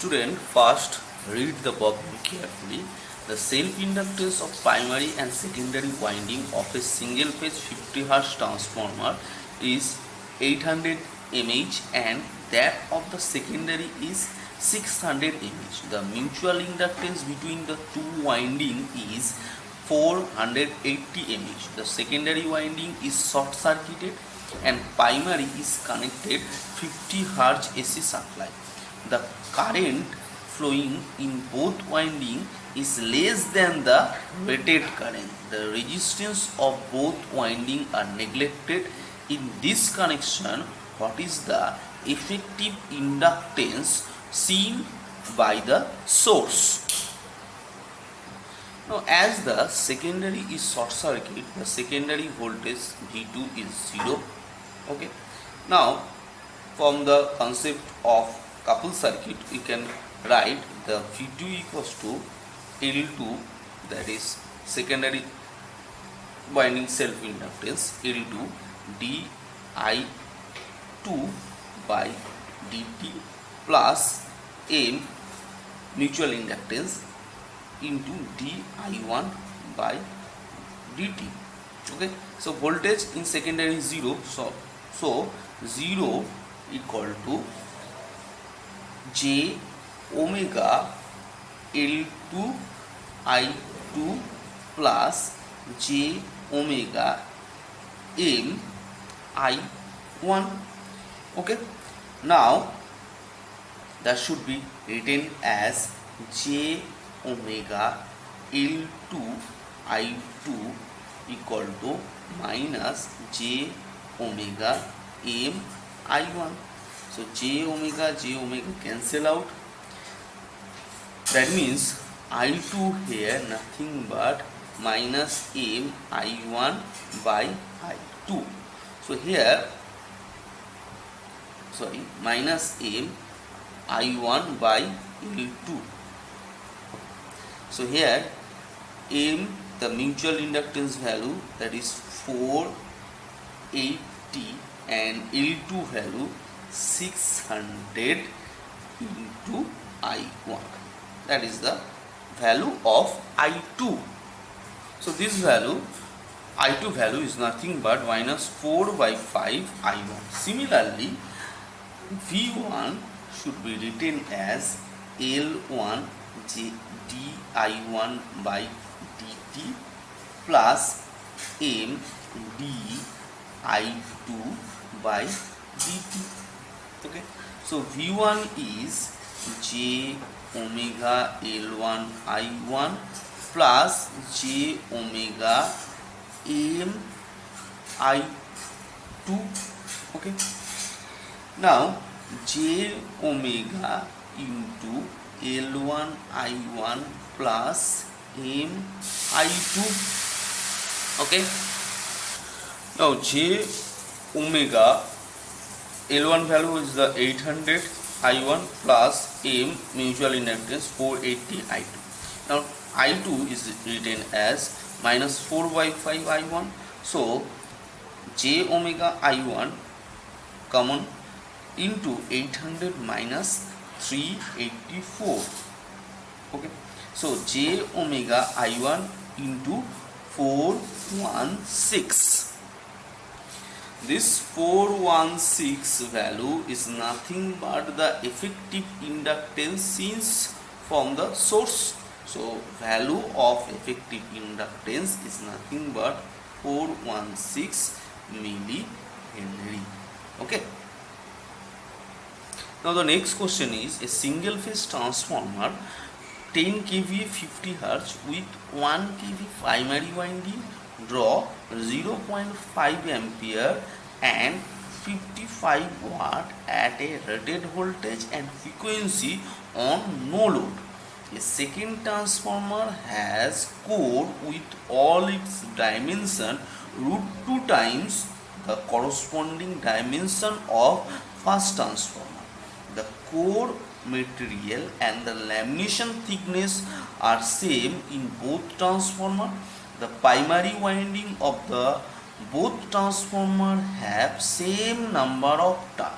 Student, first read the problem carefully. The self-inductance of primary and secondary winding of a single-phase 50 Hz transformer is 800 mH and that of the secondary is 600 mH. The mutual inductance between the two winding is 480 mH. The secondary winding is short-circuited and primary is connected 50 Hz AC supply. The current flowing in both winding is less than the rated current. The resistance of both winding are neglected. In this connection, what is the effective inductance seen by the source? Now, as the secondary is short circuit, the secondary voltage V2 is 0. Okay. Now, from the concept of coupled circuit, we can write the V2 equals to L2, that is secondary winding self inductance, L2 di2 by dt plus M mutual inductance into di1 by dt. Okay, so voltage in secondary is 0, so 0 equal to j omega L2 I2 plus j omega M I1. Okay, now that should be written as j omega L2 I2 equal to minus j omega M I1. So j omega cancel out. That means I2 here nothing but minus M I1 by I2. So here, minus M I1 by L2. So here M, the mutual inductance value, that is 480, and L2 value 600 into I1. That is the value of I2. So this value, I2 value, is nothing but minus 4 by 5 I1. Similarly, V1 should be written as L1 di1 by dt plus M di2 by dt. Okay, so V1 is j omega L1 I1 plus j omega M I2. Okay, now j omega into L1 I1 plus M I2. Okay, now j omega L1 value is the 800 I1 plus M mutual inductance 480 I2. Now I2 is written as minus 4 by 5 I1. So j omega I1 common into 800 minus 384. Okay, so j omega I1 into 416. This 416 value is nothing but the effective inductance seen from the source. So value of effective inductance is nothing but 416 millihenry. Okay. Now the next question is, a single phase transformer 10 kV 50 Hz with 1 kV primary winding, draw 0.5 ampere and 55 watt at a rated voltage and frequency on no load. A second transformer has core with all its dimension √2 times the corresponding dimension of first transformer. The core material and the lamination thickness are same in both transformer. The primary winding of the both transformer have same number of turns.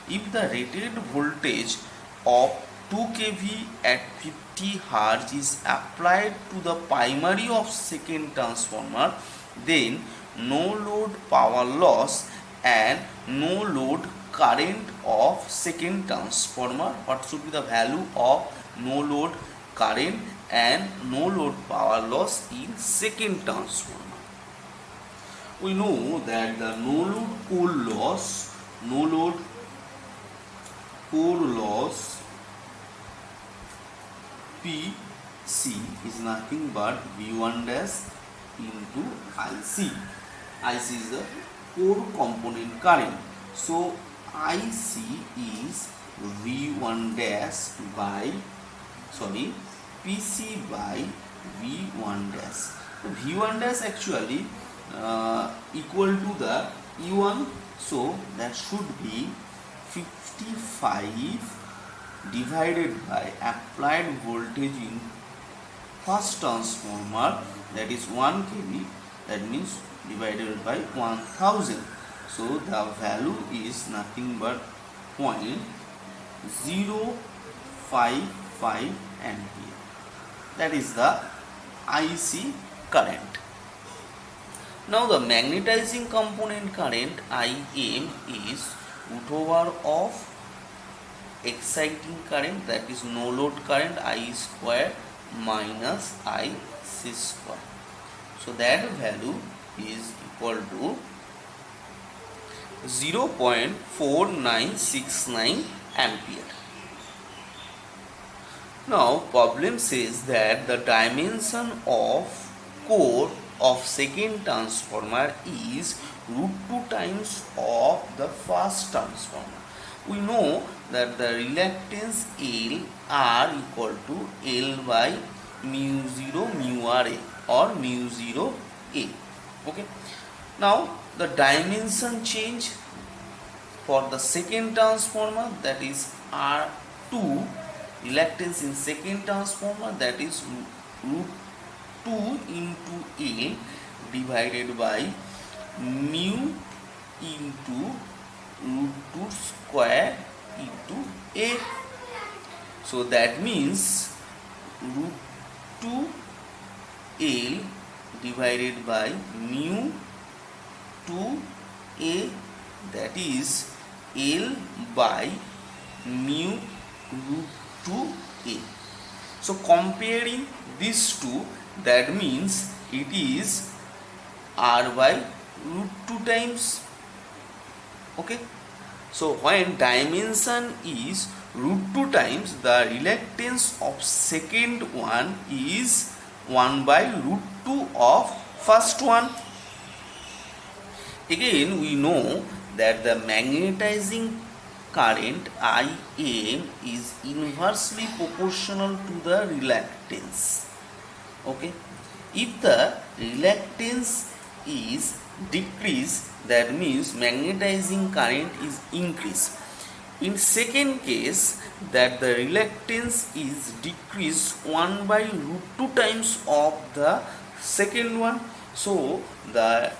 If the rated voltage of 2 kV at 50 Hz is applied to the primary of second transformer, then no load power loss and no load current of second transformer. What should be the value of no load current and no load power loss in second transformer? We know that the no load core loss PC is nothing but V1 dash into IC. IC is the core component current. So IC is V1 dash by PC by V1 dash. So V1 dash actually equal to the E1, so that should be 55 divided by applied voltage in first transformer, that is 1 kV, that means divided by 1000. So the value is nothing but 0.055 ampere. That is the IC current. Now the magnetizing component current IM is root over of exciting current, that is no load current, I square minus IC square. So that value is equal to 0.4969 ampere. Now problem says that the dimension of core of second transformer is root 2 times of the first transformer. We know that the reluctance L R equal to L by mu 0 mu RA or mu 0 A. Okay. Now the dimension change for the second transformer, that is R2, reluctance in second transformer, that is root 2 into A divided by mu into root 2 square into A. So that means root 2 L divided by mu 2 A, that is L by mu root 2 A. So comparing these two, that means it is R by root 2 times. Okay. So when dimension is root 2 times, the reluctance of second one is 1 by root 2 of first one. Again we know that the magnetizing current IM is inversely proportional to the reluctance. Okay. If the reluctance is decreased, that means magnetizing current is increased. In second case, that the reluctance is decreased 1 by root 2 times of the second one. So the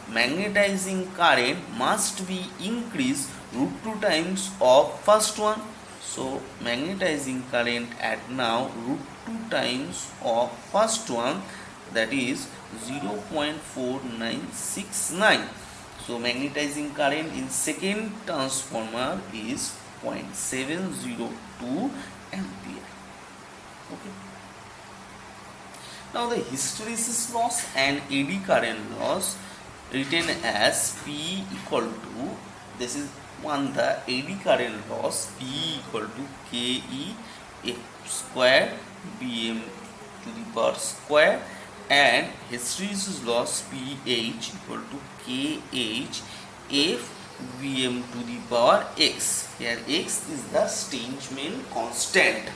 magnetizing current must be increased root 2 times of first one. So magnetizing current at now root 2 times of first one, that is 0.4969. So magnetizing current in second transformer is 0.702 ampere. Okay. Now the hysteresis loss and eddy current loss written as P equal to, this is one, the eddy current loss P equal to KE F square Bm to the power square, and hysteresis loss PH equal to KH F Vm to the power x. Here x is the Steinmetz constant.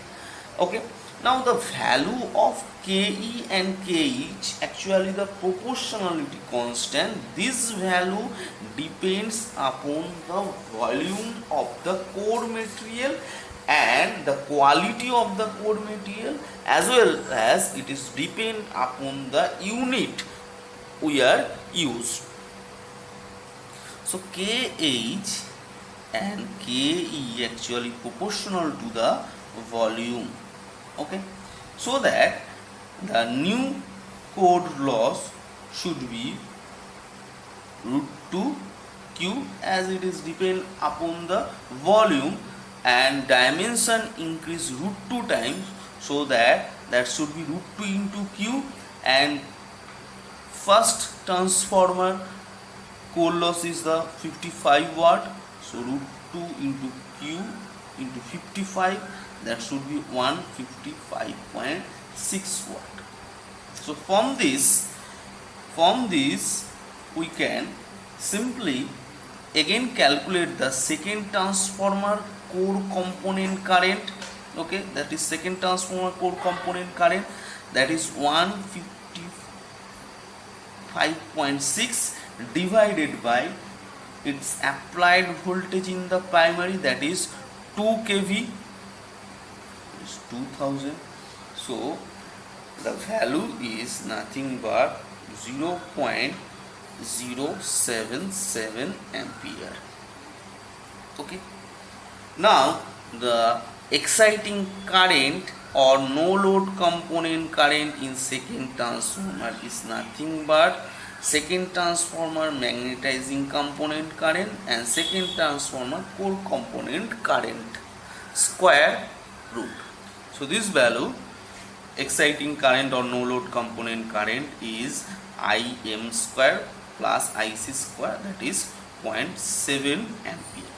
Okay. Now the value of Ke and Kh, actually the proportionality constant, this value depends upon the volume of the core material and the quality of the core material, as well as it is depend upon the unit we are used. So Kh and Ke actually proportional to the volume. Okay, so that the new core loss should be root 2 q, as it is depend upon the volume, and dimension increase root 2 times, so that should be root 2 into q, and first transformer core loss is the 55 watt, so root 2 into q into 55, that should be 155.6 watt. So from this we can simply again calculate the second transformer core component current. Okay, that is second transformer core component current, that is 155.6 divided by its applied voltage in the primary, that is 2 kV, is 2000. So the value is nothing but 0.077 ampere. Okay, now the exciting current or no load component current in second transformer is nothing but second transformer magnetizing component current and second transformer core component current square root. So this value, exciting current or no load component current, is Im square plus Ic square, that is 0.7 ampere.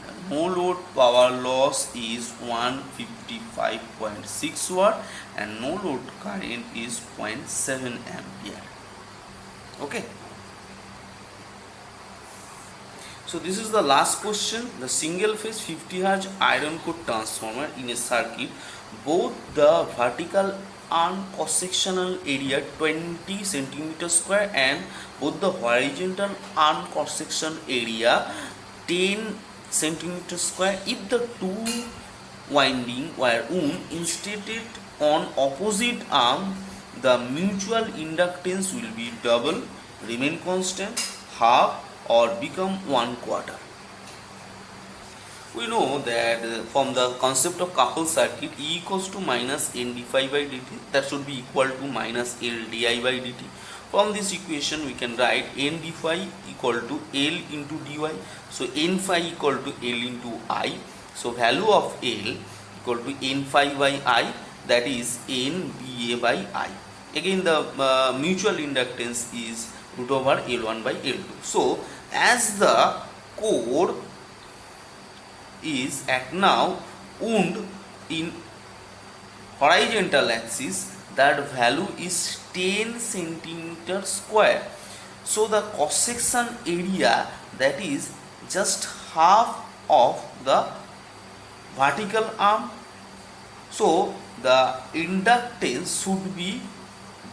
The no load power loss is 155.6 watt and no load current is 0.7 ampere. Okay, so this is the last question. The single phase 50 Hz iron core transformer in a circuit, both the vertical and cross sectional area 20 centimeter square and both the horizontal and cross section area 10 centimeter square. If the two winding were wound instead on opposite arm, the mutual inductance will be double, remain constant, half, or become 1/4. We know that from the concept of coupled circuit, E equals to minus N d phi by dt, that should be equal to minus L di by dt. From this equation we can write N d phi equal to L into dy, so N phi equal to L into I. So value of L equal to N phi by I, that is N BA by I. Again the mutual inductance is root over L1 by L2. So as the core is at now wound in horizontal axis, that value is 10 centimeter square. So the cross section area, that is just half of the vertical arm. So the inductance should be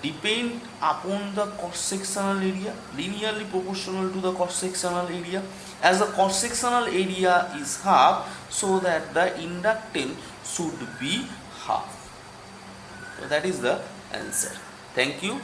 depend upon the cross sectional area, linearly proportional to the cross sectional area. As the cross sectional area is half, so that the inductance should be half. So that is the answer. Thank you.